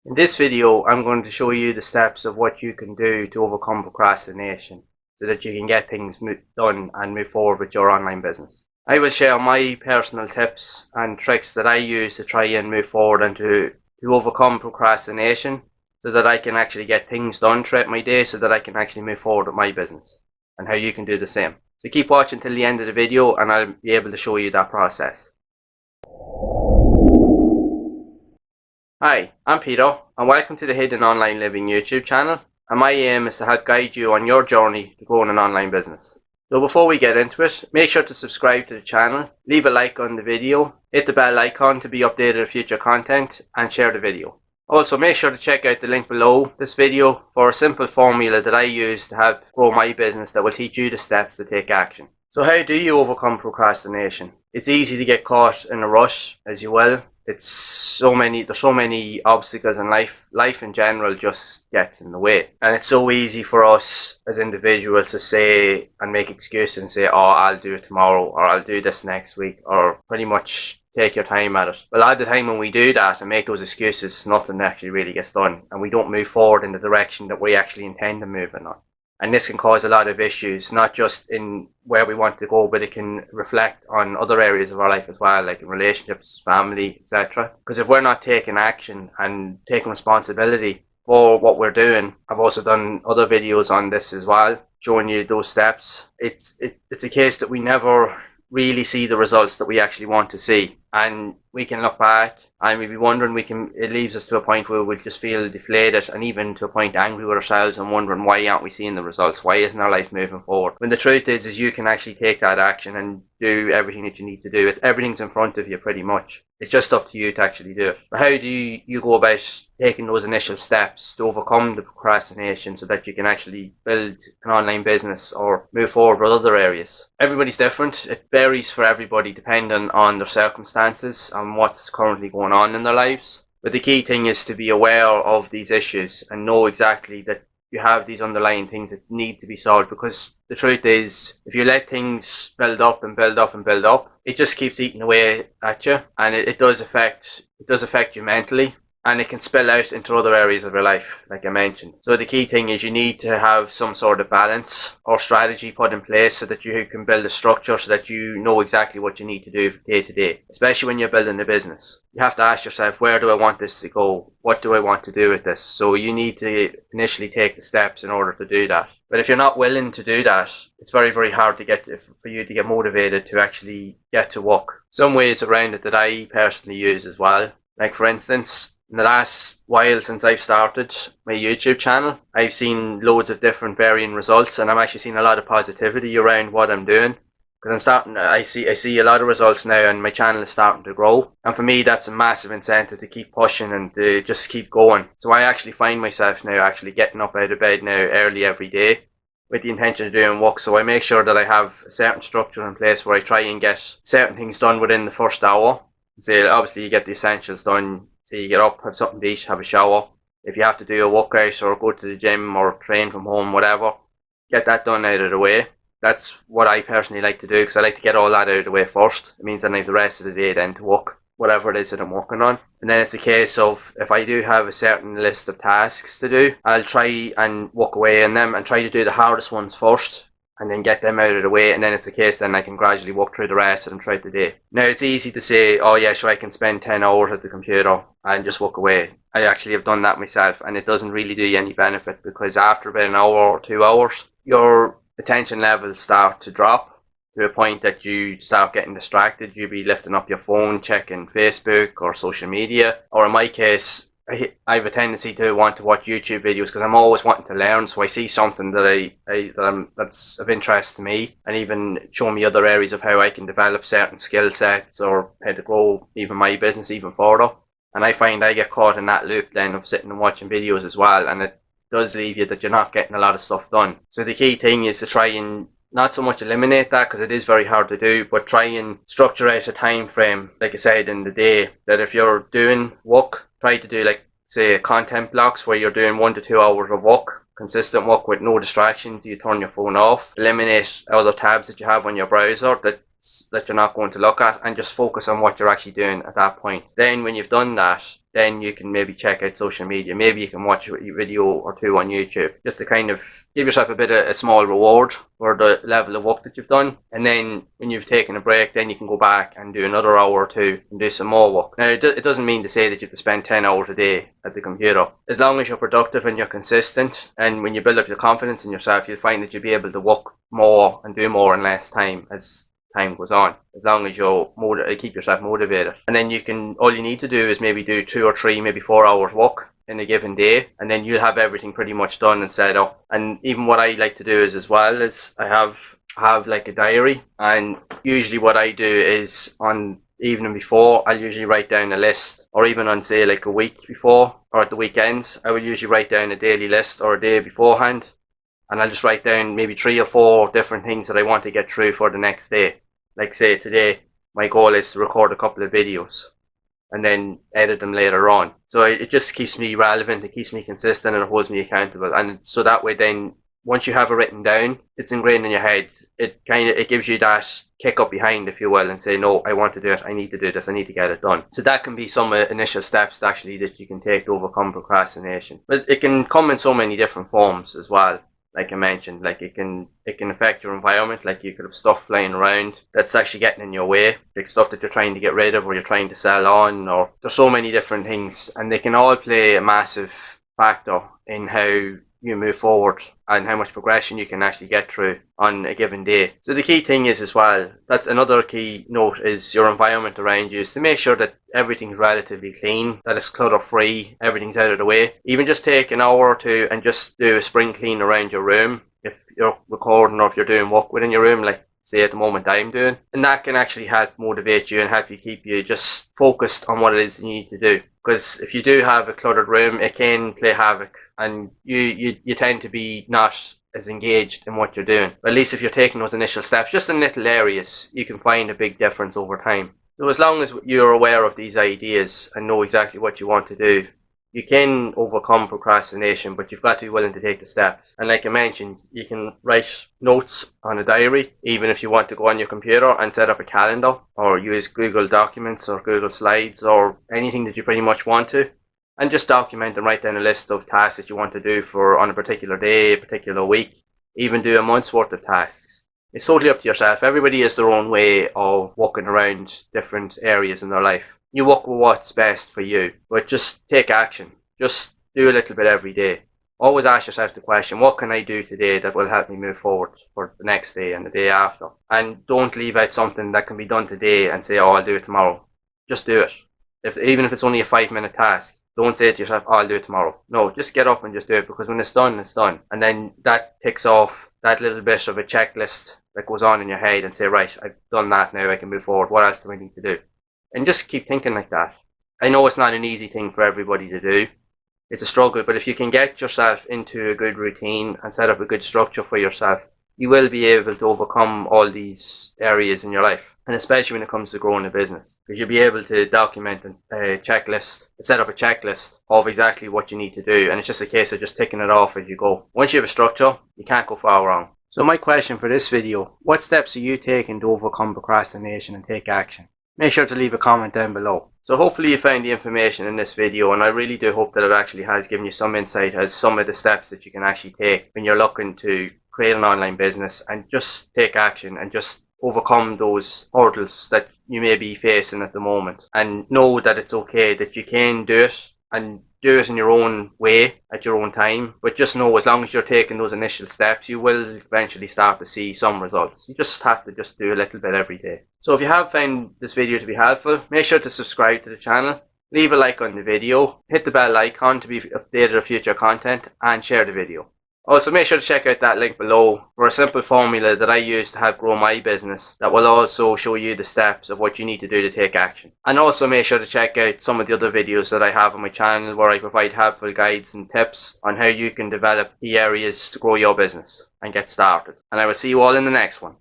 In this video, I'm going to show you the steps of what you can do to overcome procrastination so that you can get things done and move forward with your online business. I will share my personal tips and tricks that I use to try and move forward and to overcome procrastination so that I can actually get things done throughout my day so that I can actually move forward with my business, and how you can do the same. So keep watching till the end of the video and I'll be able to show you that process. Hi, I'm Peter and welcome to the Hidden Online Living YouTube channel, and my aim is to help guide you on your journey to growing an online business. So before we get into it, make sure to subscribe to the channel, leave a like on the video, hit the bell icon to be updated with future content, and share the video. Also make sure to check out the link below this video for a simple formula that I use to help grow my business that will teach you the steps to take action. So how do you overcome procrastination? It's easy to get caught in a rush, as you will. There's so many obstacles in life. Life in general just gets in the way. And it's so easy for us as individuals to say and make excuses and say, oh, I'll do it tomorrow, or I'll do this next week, or pretty much take your time at it. But a lot of the time when we do that and make those excuses, nothing actually really gets done, and we don't move forward in the direction that we actually intend to move in on. And this can cause a lot of issues, not just in where we want to go, but it can reflect on other areas of our life as well, like in relationships, family, etc. Because if we're not taking action and taking responsibility for what we're doing, I've also done other videos on this as well, showing you those steps. It's a case that we never really see the results that we actually want to see. And we can look back and we'll be wondering, it leaves us to a point where we'll just feel deflated and even to a point angry with ourselves and wondering, why aren't we seeing the results? Why isn't our life moving forward? When the truth is you can actually take that action and do everything that you need to do. Everything's in front of you pretty much. It's just up to you to actually do it. But how do you go about taking those initial steps to overcome the procrastination so that you can actually build an online business or move forward with other areas? Everybody's different. It varies for everybody depending on their circumstances and what's currently going on in their lives. But the key thing is to be aware of these issues and know exactly that you have these underlying things that need to be solved, because the truth is, if you let things build up and build up and build up, it just keeps eating away at you, and it does affect you mentally, and it can spill out into other areas of your life, like I mentioned. So the key thing is you need to have some sort of balance or strategy put in place so that you can build a structure so that you know exactly what you need to do day to day, especially when you're building a business. You have to ask yourself, where do I want this to go? What do I want to do with this? So you need to initially take the steps in order to do that. But if you're not willing to do that, it's very, very hard for you to get motivated to actually get to work. Some ways around it that I personally use as well. Like for instance, in the last while since I've started my YouTube channel, I've seen loads of different varying results, and I'm actually seeing a lot of positivity around what I'm doing. Because I see a lot of results now, and my channel is starting to grow. And for me, that's a massive incentive to keep pushing and to just keep going. So I actually find myself now actually getting up out of bed now early every day with the intention of doing work. So I make sure that I have a certain structure in place where I try and get certain things done within the first hour. So obviously you get the essentials done. So you get up, have something to eat, have a shower. If you have to do a workout or go to the gym or train from home, whatever, get that done out of the way. That's what I personally like to do, because I like to get all that out of the way first. It means I have the rest of the day then to work whatever it is that I'm working on. And then it's a case of, if I do have a certain list of tasks to do, I'll try and work away on them and try to do the hardest ones first and then get them out of the way, and then it's a case then I can gradually work through the rest of them throughout the day. Now it's easy to say, oh yeah, sure, I can spend 10 hours at the computer and just walk away. I actually have done that myself, and it doesn't really do you any benefit, because after about an hour or 2 hours, your attention levels start to drop to a point that you start getting distracted. You'll be lifting up your phone, checking Facebook or social media, or in my case, I have a tendency to want to watch YouTube videos because I'm always wanting to learn. So I see something that's of interest to me, and even show me other areas of how I can develop certain skill sets or how to grow even my business even further. And I find I get caught in that loop then of sitting and watching videos as well, and it does leave you that you're not getting a lot of stuff done. So the key thing is to try and not so much eliminate that, because it is very hard to do, but try and structure out a time frame, like I said, in the day, that if you're doing work, try to do, like, say, content blocks where you're doing 1 to 2 hours of work, consistent work with no distractions. You turn your phone off, eliminate other tabs that you have on your browser that you're not going to look at, and just focus on what you're actually doing at that point. Then when you've done that, then you can maybe check out social media. Maybe you can watch a video or two on YouTube, just to kind of give yourself a small reward for the level of work that you've done. And then when you've taken a break, then you can go back and do another hour or two and do some more work. Now, it doesn't mean to say that you have to spend 10 hours a day at the computer. As long as you're productive and you're consistent, and when you build up your confidence in yourself, you'll find that you'll be able to work more and do more in less time as time goes on, as long as you keep yourself motivated. And then all you need to do is maybe do 2 or 3, maybe 4 hours work in a given day, and then you'll have everything pretty much done and set up. And even what I like to do is I have like a diary, and usually what I do is on evening before, I'll usually write down a list, or even on say like a week before or at the weekends, I will usually write down a daily list or a day beforehand. And I'll just write down maybe 3 or 4 different things that I want to get through for the next day. Like say today, my goal is to record a couple of videos and then edit them later on. So it just keeps me relevant, it keeps me consistent, and it holds me accountable. And so that way then, once you have it written down, it's ingrained in your head. It gives you that kick up behind, if you will, and say, no, I want to do it, I need to do this, I need to get it done. So that can be some initial steps actually that you can take to overcome procrastination. But it can come in so many different forms as well. Like I mentioned, like it can affect your environment. Like you could have stuff flying around that's actually getting in your way, like stuff that you're trying to get rid of or you're trying to sell on, or there's so many different things, and they can all play a massive factor in how you move forward and how much progression you can actually get through on a given day. So the key thing is as well, that's another key note, is your environment around you, is to make sure that everything's relatively clean, that it's clutter free, everything's out of the way. Even just take an hour or two and just do a spring clean around your room if you're recording or if you're doing work within your room, like say at the moment I'm doing. And that can actually help motivate you and help you keep you just focused on what it is you need to do. Because if you do have a cluttered room, it can play havoc, and you tend to be not as engaged in what you're doing. But at least if you're taking those initial steps, just in little areas, you can find a big difference over time. So as long as you're aware of these ideas and know exactly what you want to do, you can overcome procrastination, but you've got to be willing to take the steps. And like I mentioned, you can write notes on a diary, even if you want to go on your computer and set up a calendar, or use Google Documents or Google Slides or anything that you pretty much want to, and just document and write down a list of tasks that you want to do on a particular day, a particular week, even do a month's worth of tasks. It's totally up to yourself. Everybody has their own way of working around different areas in their life. You work with what's best for you, but just take action. Just do a little bit every day. Always ask yourself the question, what can I do today that will help me move forward for the next day and the day after? And don't leave out something that can be done today and say, oh, I'll do it tomorrow. Just do it. Even if it's only a 5-minute task, don't say to yourself, oh, I'll do it tomorrow. No, just get up and just do it, because when it's done, it's done. And then that ticks off that little bit of a checklist that goes on in your head, and say, right, I've done that now, I can move forward. What else do I need to do? And just keep thinking like that. I know it's not an easy thing for everybody to do. It's a struggle, but if you can get yourself into a good routine and set up a good structure for yourself, you will be able to overcome all these areas in your life. And especially when it comes to growing a business, because you'll be able to document a checklist, set up a checklist of exactly what you need to do. And it's just a case of just ticking it off as you go. Once you have a structure, you can't go far wrong. So my question for this video, what steps are you taking to overcome procrastination and take action? Make sure to leave a comment down below. So hopefully you found the information in this video, and I really do hope that it actually has given you some insight as some of the steps that you can actually take when you're looking to create an online business, and just take action and just overcome those hurdles that you may be facing at the moment, and know that it's okay, that you can do it, and do it in your own way at your own time. But just know, as long as you're taking those initial steps, you will eventually start to see some results. You just have to just do a little bit every day. So if you have found this video to be helpful, make sure to subscribe to the channel, leave a like on the video, hit the bell icon to be updated of future content, and share the video. Also, make sure to check out that link below for a simple formula that I use to help grow my business, that will also show you the steps of what you need to do to take action. And also make sure to check out some of the other videos that I have on my channel, where I provide helpful guides and tips on how you can develop key areas to grow your business and get started. And I will see you all in the next one.